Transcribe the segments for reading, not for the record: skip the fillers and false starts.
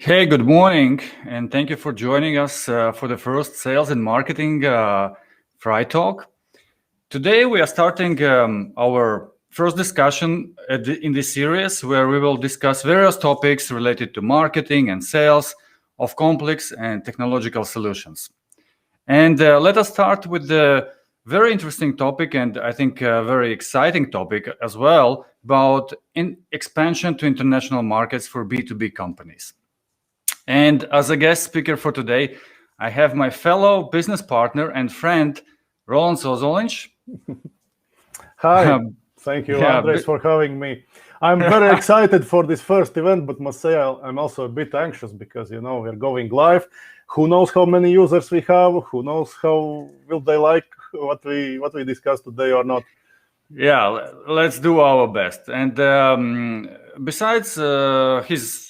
Hey, good morning, and thank you for joining us for the first Sales and Marketing Fritalk. Today we are starting our first discussion in this series where we will discuss various topics related to marketing and sales of complex and technological solutions. And let us start with the very interesting topic, and I think a very exciting topic as well, about expansion to international markets for B2B companies. And as a guest speaker for today, I have my fellow business partner and friend, Roland Sozolinch. Hi, thank you, Andres, for having me. I'm very excited for this first event, but must say I'm also a bit anxious because, we're going live. Who knows how many users we have? Who knows how will they like what we discuss today or not? Yeah, let's do our best. And besides his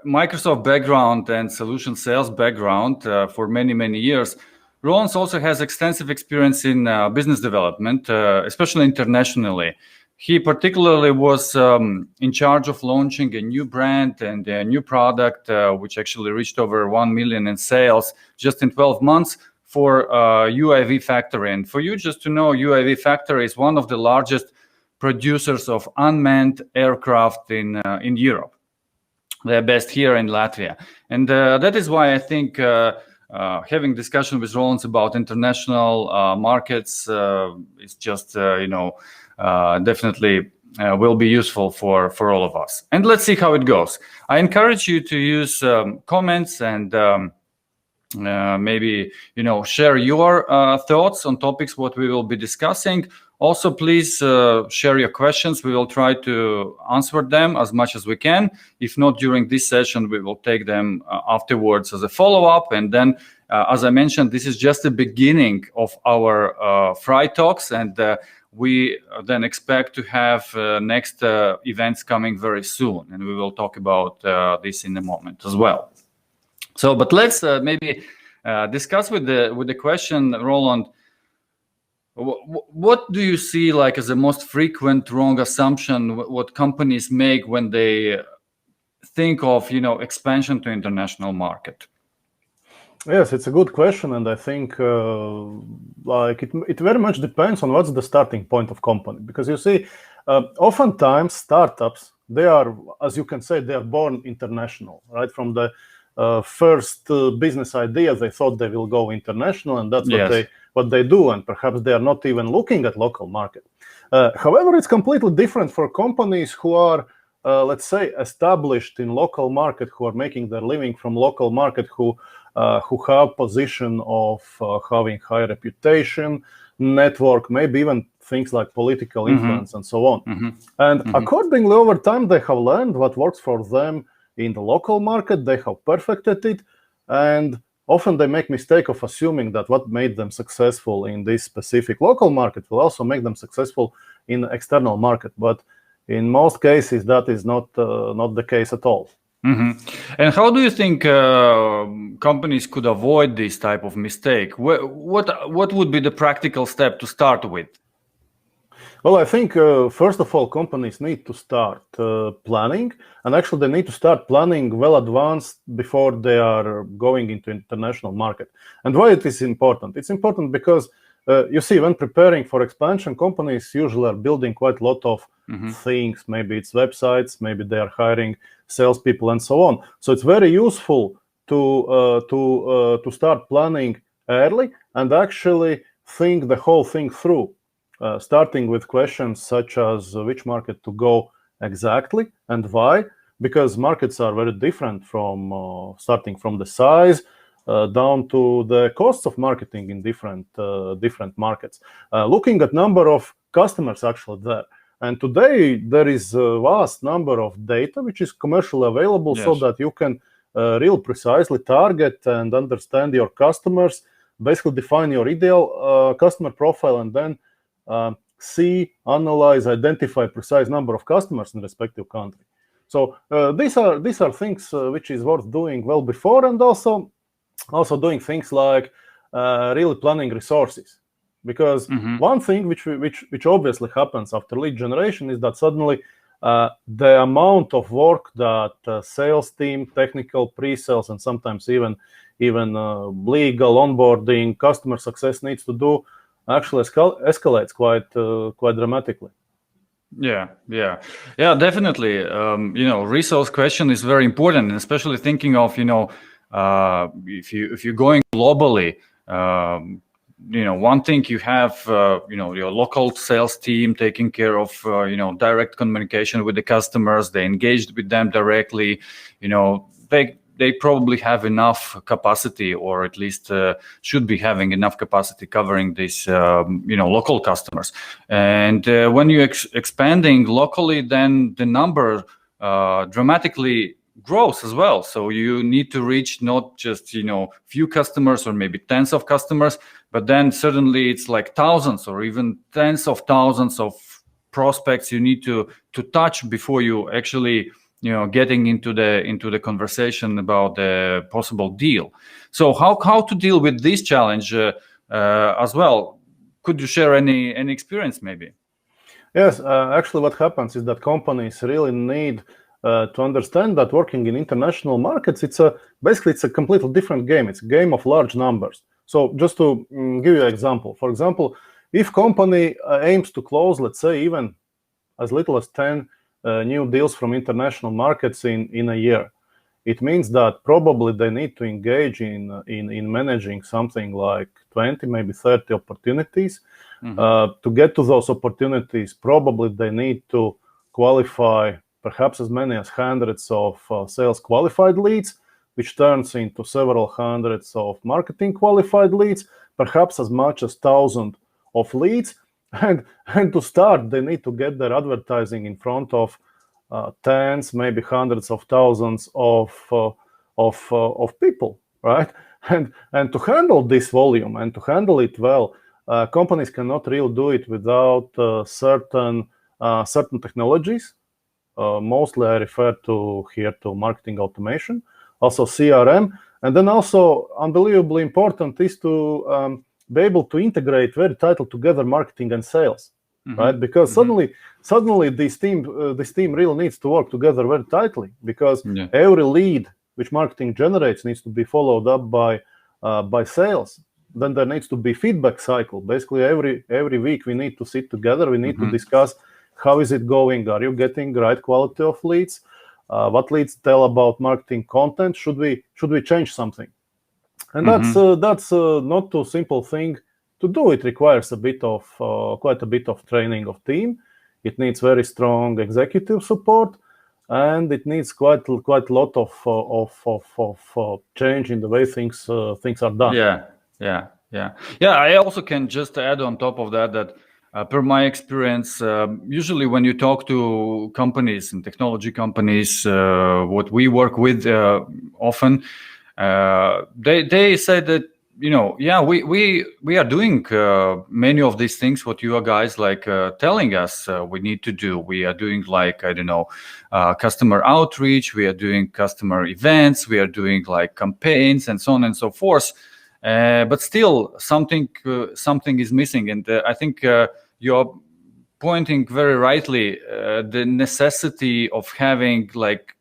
Microsoft background and solution sales background for many years, Roland also has extensive experience in business development, especially internationally. He particularly was in charge of launching a new brand and a new product, which actually reached over 1 million in sales just in 12 months for UAV Factory. And for you just to know, UAV Factory is one of the largest producers of unmanned aircraft in Europe. They're based here in Latvia. And that is why I think having discussion with Roland about international markets is just, definitely will be useful for all of us. And let's see how it goes. I encourage you to use comments and maybe, share your thoughts on topics what we will be discussing. Also, please share your questions. We will try to answer them as much as we can. If not during this session, we will take them afterwards as a follow-up. And then, as I mentioned, this is just the beginning of our Fritalks, and we then expect to have next events coming very soon. And we will talk about this in a moment as well. So, but let's maybe discuss with the question, Roland. What do you see like as the most frequent wrong assumption what companies make when they think of expansion to international market? Yes, it's a good question, and I think it very much depends on what's the starting point of company. Because you see, oftentimes startups, they are, as you can say, they are born international, right? From the first business idea, they thought they will go international, and that's what they do, and perhaps they are not even looking at local market. However, it's completely different for companies who are, let's say, established in local market, who are making their living from local market, who have position of having high reputation, network, maybe even things like political influence and so on. And accordingly, over time, they have learned what works for them in the local market. They have perfected it, and often they make mistake of assuming that what made them successful in this specific local market will also make them successful in external market. But in most cases, that is not the case at all. And how do you think companies could avoid this type of mistake? What would be the practical step to start with? Well, I think, first of all, companies need to start planning, and actually they need to start planning well advanced before they are going into international market. And why it is important? It's important because, you see, when preparing for expansion, companies usually are building quite a lot of things. Maybe it's websites, maybe they are hiring salespeople and so on. So it's very useful to start planning early and actually think the whole thing through. Starting with questions such as which market to go exactly and why, because markets are very different from starting from the size down to the costs of marketing in different markets. Looking at number of customers actually there. And today there is a vast number of data which is commercially available so that you can real precisely target and understand your customers, basically define your ideal customer profile, and then see, analyze, identify precise number of customers in respective country. So these are things which is worth doing well before, and also doing things like really planning resources. Because one thing which obviously happens after lead generation is that suddenly the amount of work that sales team, technical, pre-sales, and sometimes even legal, onboarding, customer success needs to do actually escalates quite dramatically. Yeah, definitely. Resource question is very important, especially thinking of if you're going globally. One thing you have, your local sales team taking care of, direct communication with the customers. They engaged with them directly. They probably have enough capacity, or at least should be having enough capacity covering these, local customers. And when you're expanding locally, then the number dramatically grows as well. So you need to reach not just few customers or maybe tens of customers, but then suddenly it's like thousands or even tens of thousands of prospects you need to touch before you actually getting into the conversation about the possible deal. So how to deal with this challenge as well? Could you share any experience maybe? Yes, actually what happens is that companies really need to understand that working in international markets, it's a completely different game. It's a game of large numbers. So just to give you an example, for example, if company aims to close, let's say, even as little as 10 new deals from international markets in a year, it means that probably they need to engage in managing something like 20, maybe 30 opportunities. To get to those opportunities, probably they need to qualify perhaps as many as hundreds of sales qualified leads, which turns into several hundreds of marketing qualified leads, perhaps as much as 1,000 of leads. And to start, they need to get their advertising in front of tens, maybe hundreds of thousands of people, right? And to handle this volume and to handle it well, companies cannot really do it without certain technologies. Mostly I refer to here to marketing automation, also CRM, and then also unbelievably important is to be able to integrate very tightly together marketing and sales, right? Because suddenly this team really needs to work together very tightly, because every lead which marketing generates needs to be followed up by sales. Then there needs to be feedback cycle. Basically, every week we need to sit together. We need to discuss how is it going. Are you getting the right quality of leads? What leads tell about marketing content? Should we change something? And that's not too simple thing to do. It requires quite a bit of training of team. It needs very strong executive support, and it needs quite a lot of change in the way things are done. Yeah. I also can just add on top of that per my experience, usually when you talk to companies and technology companies, what we work with often, they say that we are doing many of these things what you guys like telling us we need to do. We are doing like, I don't know, customer outreach, we are doing customer events, we are doing like campaigns and so on and so forth. But still something is missing, and I think you're pointing very rightly the necessity of having like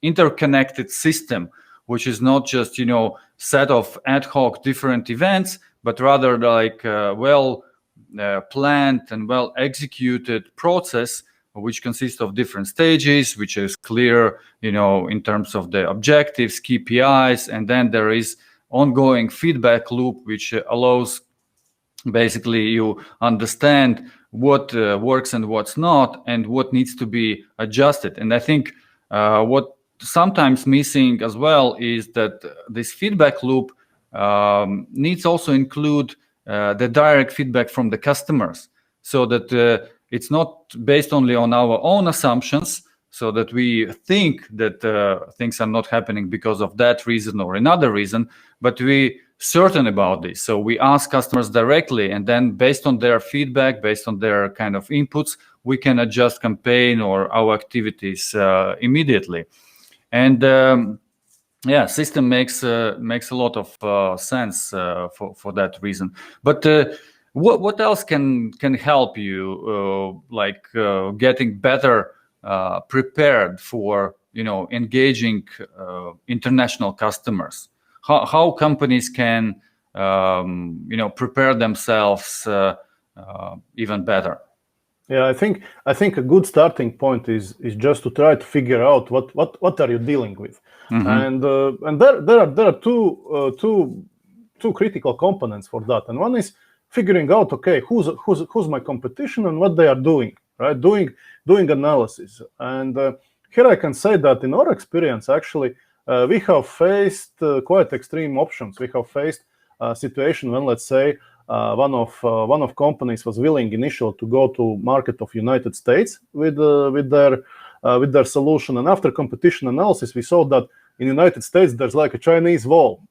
interconnected system, which is not just set of ad hoc different events, but rather like planned and well executed process, which consists of different stages, which is clear in terms of the objectives, KPIs, and then there is ongoing feedback loop, which allows basically you understand what works and what's not, and what needs to be adjusted. And I think what sometimes missing as well is that this feedback loop needs also include the direct feedback from the customers, so that it's not based only on our own assumptions, so that we think that things are not happening because of that reason or another reason, but we certain about this. So we ask customers directly, and then based on their feedback, based on their kind of inputs, we can adjust campaign or our activities immediately. And system makes a lot of sense for that reason. But what else can help you getting better prepared for engaging international customers? How companies can prepare themselves even better? Yeah, I think a good starting point is just to try to figure out what are you dealing with, and there are two critical components for that, and one is figuring out, okay, who's my competition and what they are doing, right? Doing analysis, and here I can say that in our experience, actually, we have faced quite extreme options. We have faced a situation when, let's say, one of companies was willing initially to go to market of United States with their solution, and after competition analysis, we saw that in United States there's like a Chinese wall,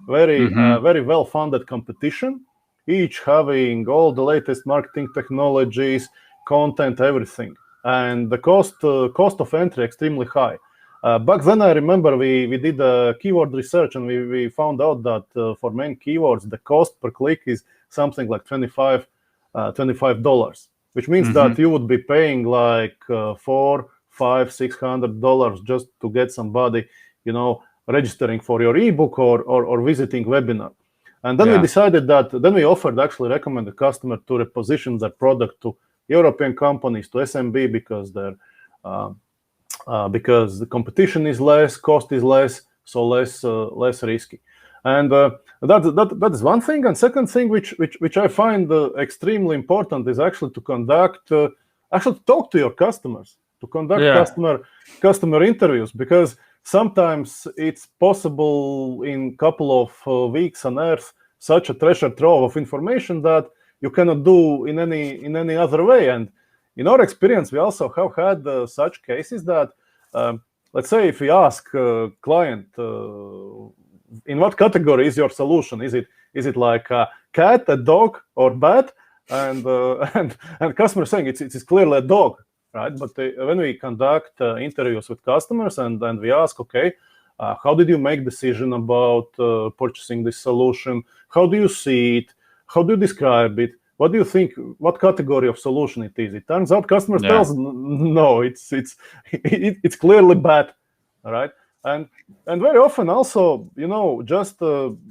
very well-funded competition, each having all the latest marketing technologies, content, everything, and the cost of entry extremely high. Back then, I remember we did a keyword research, and we found out that for main keywords, the cost per click is something like $25, which means that you would be paying like $400, $500, $600 just to get somebody, registering for your ebook or visiting webinar. And then we decided that, then we offered, actually recommend the customer to reposition their product to European companies, to SMB, because because the competition is less, cost is less, so less risky. And that is one thing. And second thing, which I find extremely important, is actually to conduct, actually to talk to your customers, to conduct customer interviews, because sometimes it's possible in couple of weeks unearth such a treasure trove of information that you cannot do in any other way. And in our experience, we also have had such cases that, let's say, if we ask a client, in what category is your solution? Is it like a cat, a dog, or bat? And customer saying it's clearly a dog, right? But when we conduct interviews with customers and we ask, okay, how did you make decision about purchasing this solution? How do you see it? How do you describe it? What do you think? What category of solution it is? It turns out customers tells no, it's clearly bad, all right? And very often also, just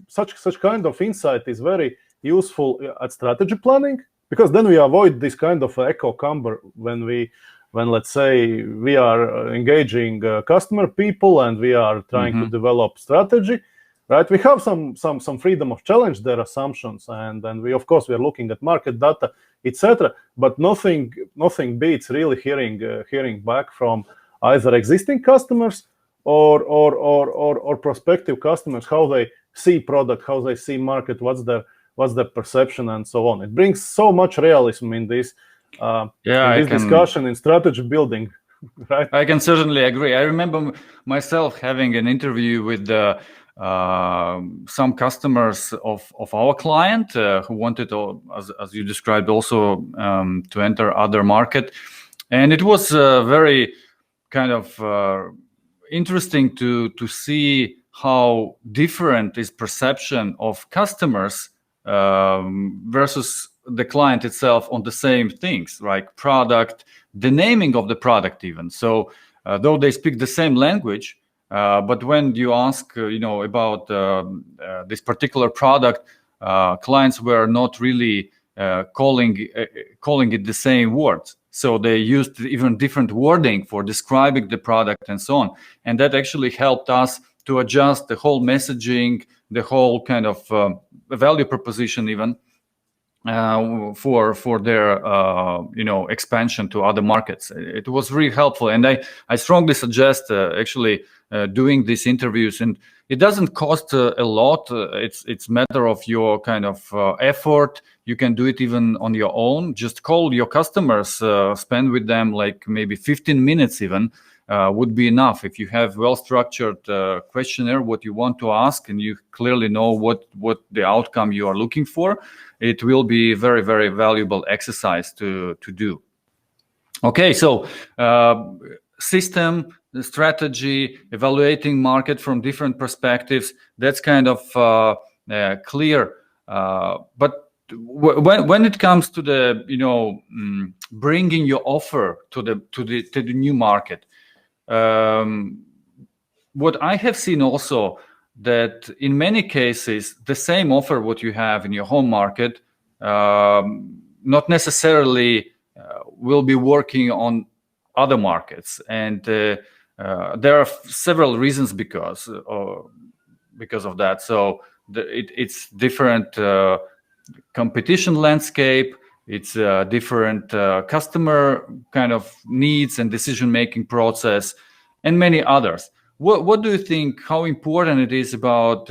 such kind of insight is very useful at strategy planning, because then we avoid this kind of echo chamber when let's say we are engaging customer people and we are trying to develop strategy, right? We have some freedom of challenge their assumptions, and we, of course, we are looking at market data, etc. But nothing beats really hearing back from either existing customers or prospective customers, how they see product, how they see market, what's their perception, and so on. It brings so much realism in this discussion in strategy building. Right? I can certainly agree. I remember myself having an interview with some customers of our client who wanted, as you described, also to enter other market, and it was very kind of interesting to see how different is perception of customers versus the client itself on the same things, like product, the naming of the product even. So though they speak the same language, but when you ask, about this particular product, clients were not really calling it the same words. So they used even different wording for describing the product and so on. And that actually helped us to adjust the whole messaging, the whole kind of value proposition even for their expansion to other markets. It was really helpful, and I strongly suggest actually doing these interviews. And it doesn't cost a lot. It's matter of your kind of effort. You can do it even on your own. Just call your customers, spend with them like maybe 15 minutes even. Would be enough. If you have well-structured questionnaire, what you want to ask, and you clearly know what the outcome you are looking for, it will be very, very valuable exercise to do. Okay, so system, strategy, evaluating market from different perspectives, that's kind of clear. But when it comes to the bringing your offer to the new market, what I have seen also, that in many cases the same offer what you have in your home market not necessarily will be working on other markets, and there are several reasons because of that. So it's different competition landscape, it's a different customer kind of needs and decision-making process, and many others. What do you think, how important it is about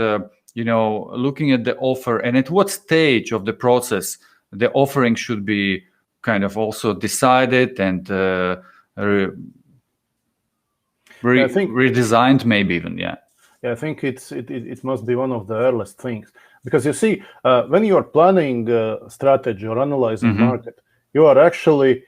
looking at the offer, and at what stage of the process the offering should be kind of also decided and redesigned, maybe even? Yeah, I think it must be one of the earliest things, because you see, when you are planning strategy or analyzing market, you are actually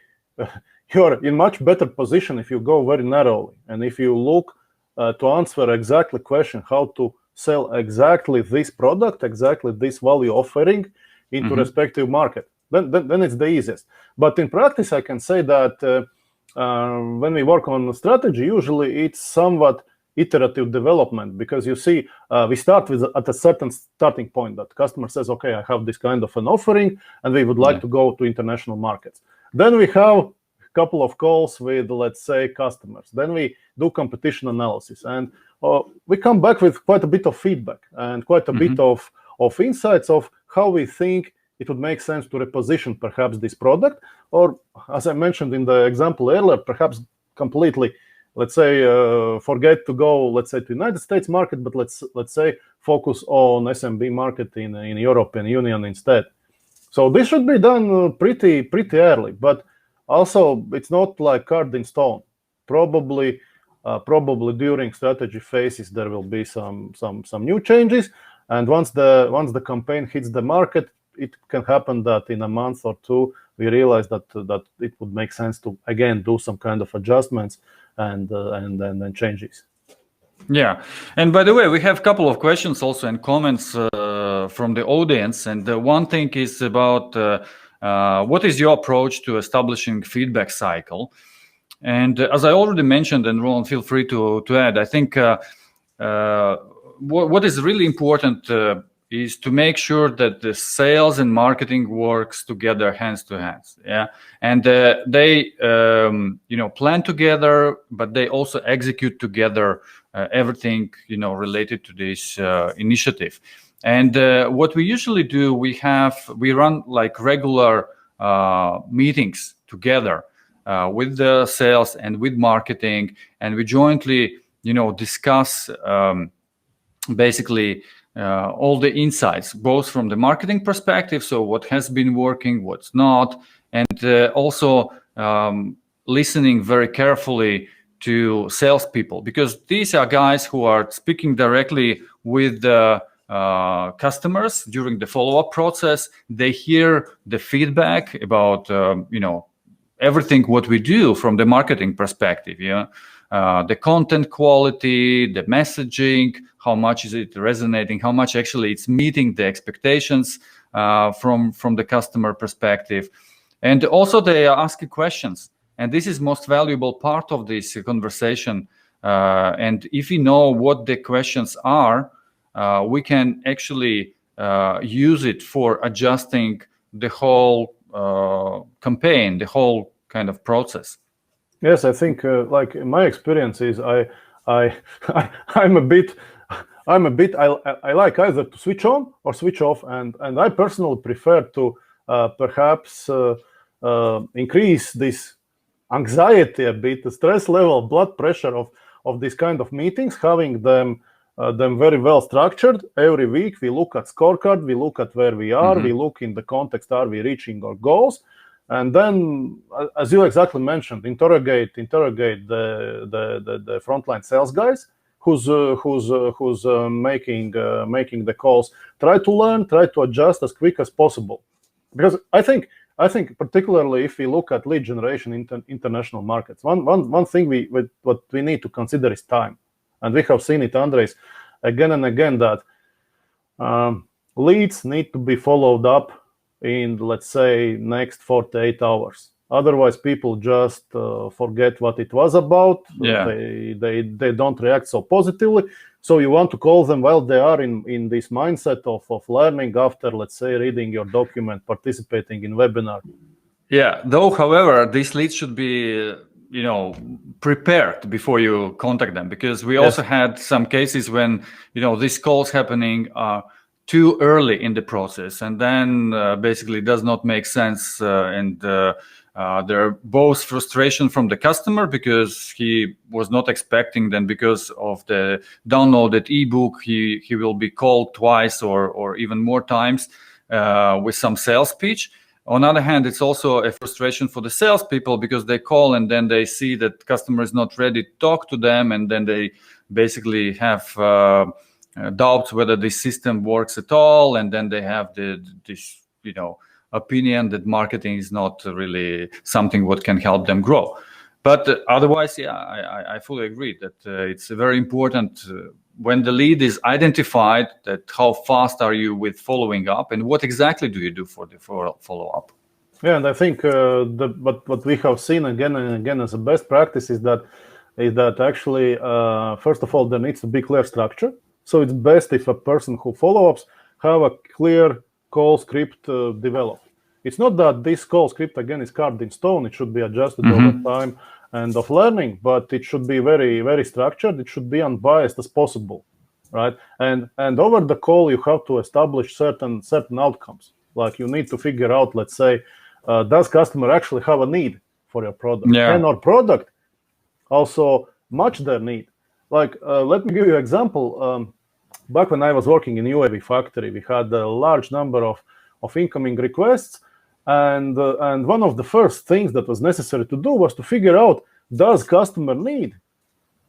you are in much better position if you go very narrowly, and if you look to answer exactly question how to sell exactly this product, exactly this value offering into respective market, then it's the easiest. But in practice, I can say that when we work on strategy, usually it's somewhat iterative development, because you see, we start with at a certain starting point that customer says, okay, I have this kind of an offering and we would like to go to international markets. Then we have a couple of calls with, let's say, customers. Then we do competition analysis, and we come back with quite a bit of feedback and quite a bit of insights of how we think it would make sense to reposition perhaps this product, or as I mentioned in the example earlier, perhaps completely, let's say, forget to go, let's say, to United States market, but let's say focus on SMB market in European Union instead. So this should be done pretty early, but also it's not like carved in stone. Probably during strategy phases there will be some new changes, and once the campaign hits the market, it can happen that in a month or two we realize that it would make sense to again do some kind of adjustments and then changes. Yeah, and by the way, we have a couple of questions also and comments from the audience, and one thing is about what is your approach to establishing feedback cycle? And as I already mentioned, and Roland, feel free to add, I think what is really important is to make sure that the sales and marketing works together, hands to hands. Yeah, and they plan together, but they also execute together everything related to this initiative. And what we usually do, we run like regular meetings together with the sales and with marketing, and we jointly discuss basically all the insights, both from the marketing perspective, so what has been working, what's not, and also listening very carefully to salespeople, because these are guys who are speaking directly with the customers during the follow-up process. They hear the feedback about everything what we do from the marketing perspective. The content quality, the messaging, how much is it resonating, how much actually it's meeting the expectations from the customer perspective. And also they are asking questions, and this is most valuable part of this conversation. And if we know what the questions are, we can actually use it for adjusting the whole campaign, the whole kind of process. Yes, I think like in my experience is I like either to switch on or switch off, and I personally prefer to perhaps increase this anxiety a bit, the stress level, blood pressure of this kind of meetings, having them very well structured. Every week we look at scorecard, we look at where we are, we look in the context, are we reaching our goals? And then, as you exactly mentioned, interrogate the frontline sales guys who's making the calls. Try to learn, try to adjust as quick as possible, because I think particularly if we look at lead generation in international markets, one thing what we need to consider is time, and we have seen it, Andres, again and again, that leads need to be followed up in, let's say, next 48 hours. Otherwise, people just forget what it was about. Yeah. They don't react so positively. So you want to call them while they are in this mindset of learning after, let's say, reading your document, participating in webinar. Yeah, though, however, these leads should be, prepared before you contact them, because we also had some cases when, these calls happening too early in the process, and then basically does not make sense. And there are both frustration from the customer because he was not expecting, then because of the downloaded ebook, he will be called twice or even more times with some sales pitch. On the other hand, it's also a frustration for the salespeople because they call and then they see that customer is not ready to talk to them, and then they basically have doubts whether this system works at all, and then they have this opinion that marketing is not really something what can help them grow. But otherwise, yeah, I fully agree that it's very important when the lead is identified, that how fast are you with following up, and what exactly do you do for the follow-up? Yeah, and I think what we have seen again and again as a best practice is that actually, first of all, there needs to be clear structure. So it's best if a person who follow-ups have a clear call script developed. It's not that this call script again is carved in stone. It should be adjusted over time and of learning, but it should be very, very structured. It should be unbiased as possible, right? And over the call, you have to establish certain outcomes. Like you need to figure out, let's say, does customer actually have a need for your product? Yeah. Can our product also match their need? Like, let me give you an example. Back when I was working in UAV factory, we had a large number of incoming requests. And one of the first things that was necessary to do was to figure out, does customer need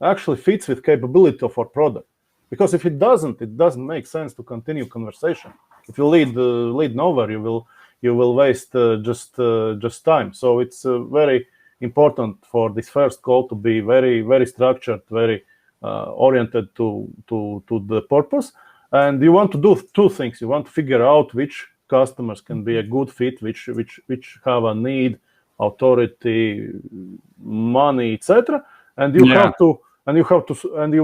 actually fits with capability of our product? Because if it doesn't make sense to continue conversation. If you lead nowhere, you will waste just time. So it's very important for this first call to be very, very structured, very oriented to the purpose. And you want to do two things. You want to figure out which customers can be a good fit, which have a need, authority, money, etc. And you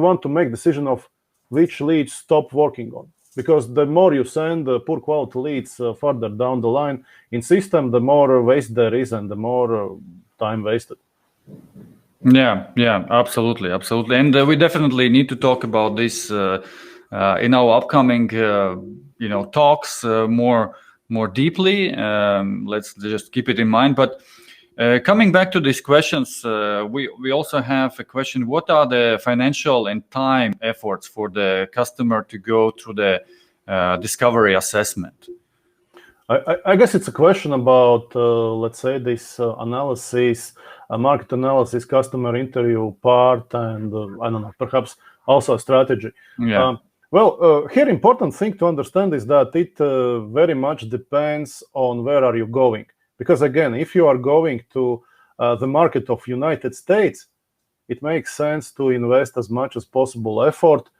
want to make decision of which leads stop working on. Because the more you send poor quality leads further down the line in system, the more waste there is and the more time wasted. Yeah, absolutely. And we definitely need to talk about this in our upcoming talks more deeply. Let's just keep it in mind. But coming back to these questions, we also have a question: what are the financial and time efforts for the customer to go through the discovery assessment? I guess it's a question about, let's say, this analysis, market analysis, customer interview part, and I don't know, perhaps also a strategy. Yeah. Here important thing to understand is that it very much depends on where are you going. Because again, if you are going to the market of United States, it makes sense to invest as much as possible effort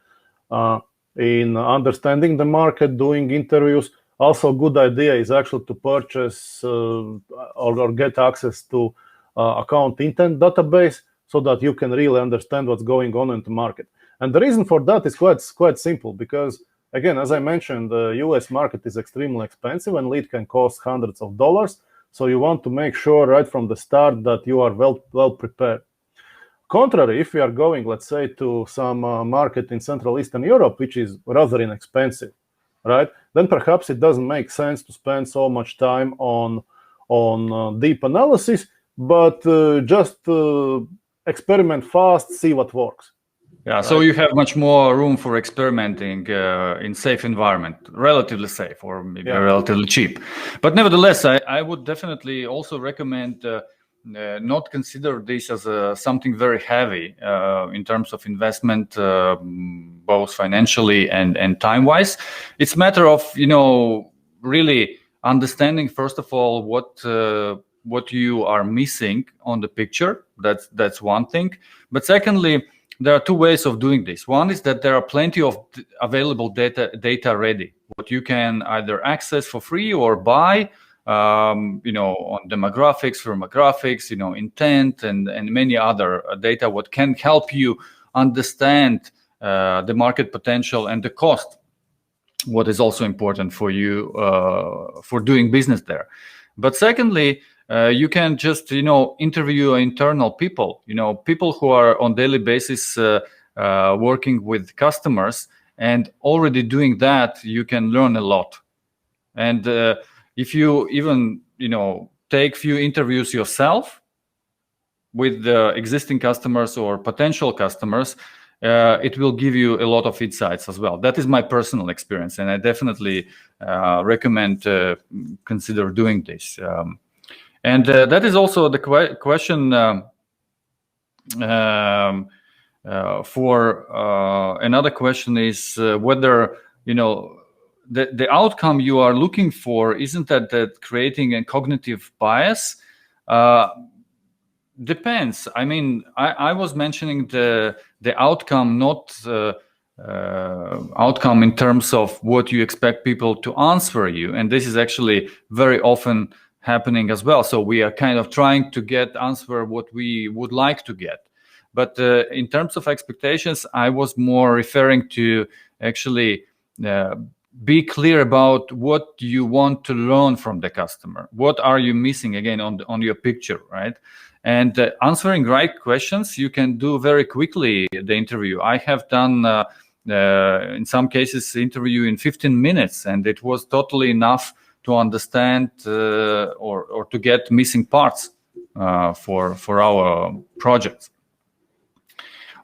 in understanding the market, doing interviews. Also, a good idea is actually to purchase or get access to account intent database so that you can really understand what's going on in the market. And the reason for that is quite simple, because again, as I mentioned, the US market is extremely expensive and lead can cost hundreds of dollars. So you want to make sure right from the start that you are well prepared. Contrary, if we are going, let's say, to some market in Central Eastern Europe, which is rather inexpensive, right? Then perhaps it doesn't make sense to spend so much time on deep analysis, but just experiment fast, see what works. Yeah, right? So you have much more room for experimenting in safe environment, relatively safe or maybe relatively cheap. But nevertheless, I would definitely also recommend not consider this as something very heavy in terms of investment, both financially and time-wise. It's a matter of, really understanding, first of all, what you are missing on the picture. That's one thing. But secondly, there are two ways of doing this. One is that there are plenty of available data ready, what you can either access for free or buy, on demographics, firmographics, intent, and many other data what can help you understand the market potential and the cost, what is also important for you for doing business there. But secondly, you can just interview internal people, people who are on daily basis working with customers, and already doing that you can learn a lot. And if you even take few interviews yourself with the existing customers or potential customers, it will give you a lot of insights as well. That is my personal experience, and I definitely recommend consider doing this. And that is also the question for another question is whether the outcome you are looking for, isn't that creating a cognitive bias? Depends. I mean, I was mentioning the outcome, not outcome in terms of what you expect people to answer you, and this is actually very often happening as well. So we are kind of trying to get answer what we would like to get. But in terms of expectations, I was more referring to actually be clear about what you want to learn from the customer. What are you missing again on your picture, right? And answering right questions, you can do very quickly the interview. I have done, in some cases, interview in 15 minutes, and it was totally enough to understand or to get missing parts for our projects.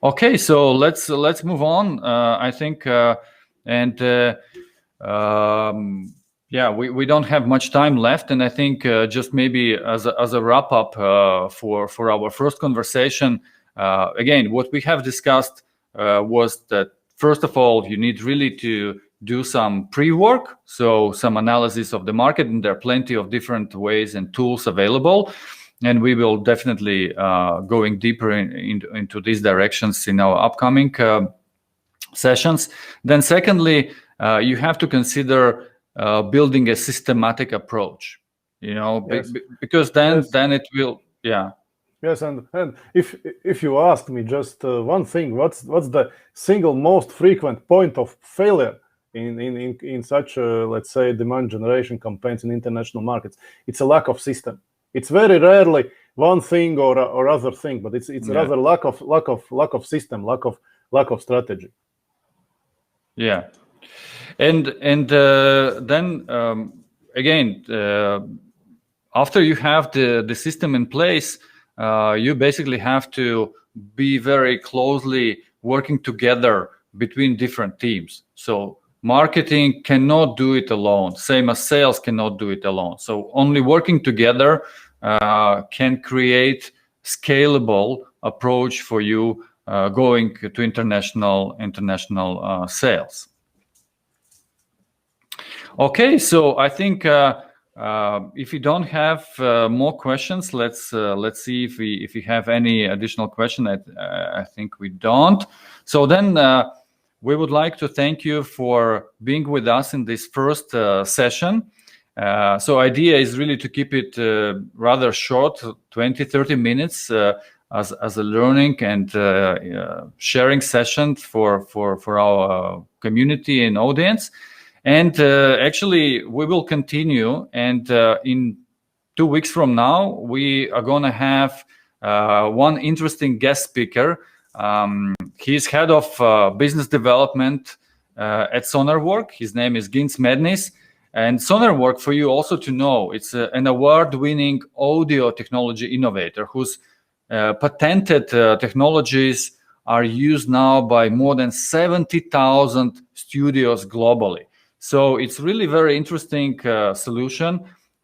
Okay, so let's move on. I think, yeah, we don't have much time left, and I think just maybe as a wrap up for our first conversation, again, what we have discussed was that first of all, you need really to do some pre-work, so some analysis of the market, and there are plenty of different ways and tools available, and we will definitely going deeper into these directions in our upcoming sessions. Then secondly, you have to consider building a systematic approach, yes. Because then it will, yeah. Yes, and if you ask me just one thing, what's the single most frequent point of failure in such let's say demand generation campaigns in international markets? It's a lack of system. It's very rarely one thing or other thing, but it's rather lack of system, lack of strategy. Yeah. And then again, after you have the system in place, you basically have to be very closely working together between different teams. So marketing cannot do it alone, same as sales cannot do it alone. So only working together can create scalable approach for you going to international sales. Okay, so I think if you don't have more questions, let's see if we have any additional question. I think we don't. So then we would like to thank you for being with us in this first session. So idea is really to keep it rather short, 20-30 minutes as a learning and sharing session for our community and audience. And actually, we will continue. And in 2 weeks from now, we are going to have one interesting guest speaker. He's head of business development at SonarWork. His name is Gins Mednis. And SonarWork, for you also to know, it's an award-winning audio technology innovator whose patented technologies are used now by more than 70,000 studios globally. So it's really very interesting solution,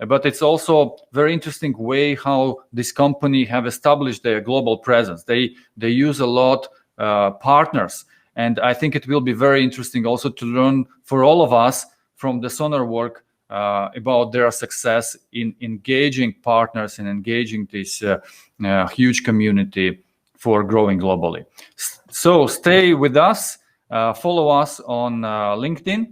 but it's also very interesting way how this company have established their global presence. They use a lot partners, and I think it will be very interesting also to learn for all of us from the SonarWork about their success in engaging partners and engaging this huge community for growing globally. So stay with us. Follow us on LinkedIn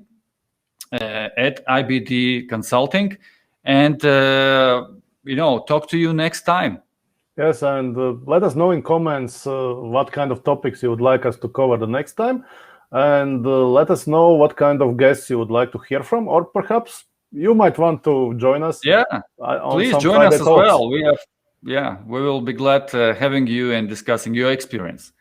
at IBD Consulting, and talk to you next time. Yes, and let us know in comments what kind of topics you would like us to cover the next time, and let us know what kind of guests you would like to hear from, or perhaps you might want to join us. Yeah, on please some join Friday us as talks. well. We will be glad having you and discussing your experience.